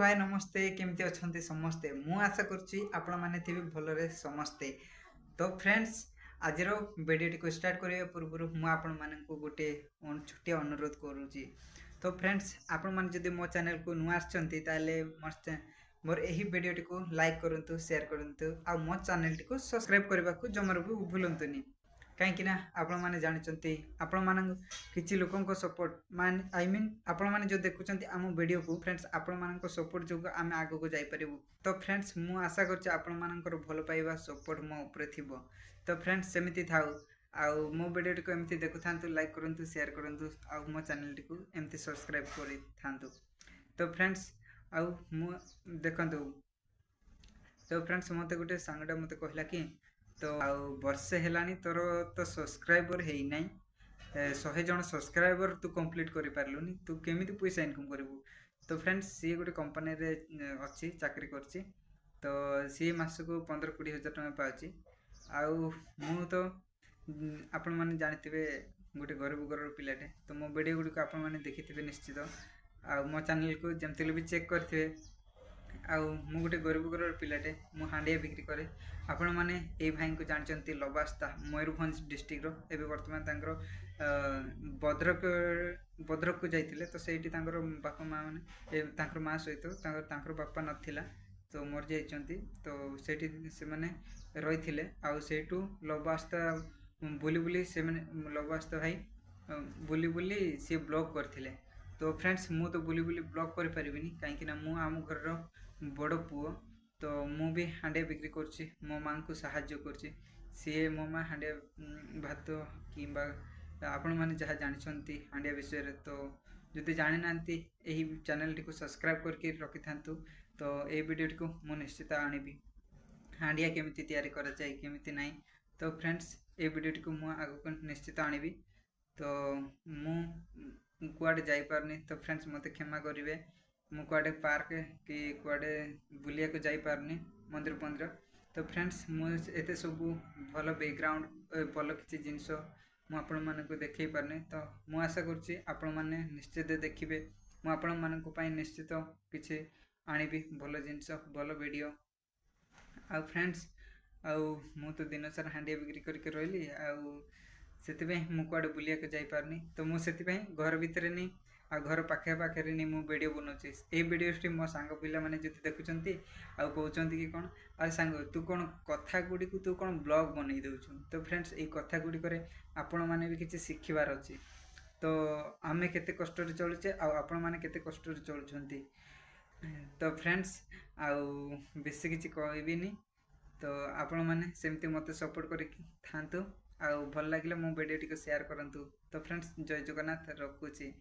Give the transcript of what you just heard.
हाय नमस्ते केमती अच्छे समस्ते मु आशा करुच्ची आपण मैंने थे भलरे समस्ते। तो फ्रेंड्स आज वीडियो को स्टार्ट करने पूर्व मुझे गोटे छोटिया अनुरोध करुच्ची। तो फ्रेंड्स आपण मैंने जब मो चैनल को नुआ मोर यही वीडियो को लाइक करूँ शेयर करूँ आ मो चैनल को सब्सक्राइब करने को जमार भी भूलुनी कहीं आपण मैंने जानते आपण मान किसी लोकों सपोर्ट मान आई मीन आपण मैंने जो देखुं आम वीडियो को फ्रेंड्स आपण मान सपोर्ट जो आम आग को जापर। तो फ्रेंड्स मु आशा कर भल पाइबा सपोर्ट मो ऊपर थी। तो फ्रेंड्स सेमती थाउ आउ मो वीडियो को एमती देखु था लाइक करूँ शेयर करूँ आ मो चैनल टी को एमती सब्सक्राइब कर। तो फ्रेंड्स आउ मु देखंतु तो फ्रेंड्स मते गोटे सांगटा मते कहला कि तो आउ वर्षे हेलानी तोर तो सब्सक्राइबर है ना 100 जन सब्सक्राइबर तू कंप्लीट कर पारलुनी तू केमिति पैसा इनकम करू। तो फ्रेंड्स सी गोटे कंपनी रे अच्छी चाकरी करची तो सी मास को 15-20 हजार टका पाची। आउ मु तो आपण माने जानथिबे गोटे गरीब घर पिलाटे तो मो वीडियो गुडी को आपण माने देखिथिबे निश्चित आ मो चैनल को जेमति भी चेक करथिबे। आउ मु गोटे गरीब घर पिलाटे मु हांडिया बिक्री करे आपण माने ए भाई को जानचंती लबास्ता मयूरभंज डिस्ट्रिक्ट रो एबे वर्तमान तांकर भद्रक को जाइतिले तो सेठी तांकर बापा माँ माने तांकर माँ सहित तांकर बापा नथिला तो मर जाइचंती तो सेठी से माने रहिथिले आउ सेठू लबास्ता बुली बुली से माने लबास्ता भाई बुली बुली सी ब्लॉग करथिले। तो फ्रेंड्स मु तो बुली बुली ब्लॉग कर परिबिनी काहेकि ना मु आम घर रो बड़ पुओ तो मु भी हांडिया बिक्री करछि मो माँ को साहाय्य करछि सी मो माँ हांडिया भात कि आपण मैंने जहाँ जानते हांडिया विषय रे तो जदि जानी ना यही चैनल टी को सब्सक्राइब करके रखि थांतु तो ये वीडियो को मु निश्चित आनिबी हांडिया केमिति तैयारी करा जाए केमिति नहीं। तो फ्रेंड्स ये वीडियो को मु आगु निश्चित आनिबी तो मु कुआडे जाई पारनी तो फ्रेंड्स मते क्षमा करिवे मु कुआडे पार्क कि कुआडे बुलिया को जाई पारनी मंदिर पंदिर। तो फ्रेंड्स मु एते सब भल बैकग्राउंड भल किसी जिनस मु आपण मानक देखै पारनी तो मु आशा करछि आपण माने निश्चित देखिबे मु आपण मानक पई निश्चित किछि आनिबी भल जिनस भल वीडियो। आ फ्रेंड्स आउ मु तो दिन सारा हांडिया बिक्री करके रहली आउ से मु कुआडे बुलिया को जाई पारनी तो मु से घर भितर नहीं आ घर पाखे पाखे नहीं मु वीडियो बनाऊँच ये वीडियो मो सांग पिला माने जो देखुंत आ कहते कि कौन आ सांग तू कौन कथा गुड़ी को तू कौन ब्लॉग बनई देछु। तो फ्रेंड्स ये कथा गुड़िक आपण मैंने भी किसी शिखबार अच्छी तो आमे केते कष्ट चलुचे आपण मैंने केते कष्ट चलुंट। तो फ्रेंड्स आउ बेसी किसी कहबिनी तो आपण मैंने सेमती मत सपोर्ट कर थांतु आ भल लगे मो वीडियो टी को शेयर करंतु। तो फ्रेंड्स जय जगन्नाथ रखुची।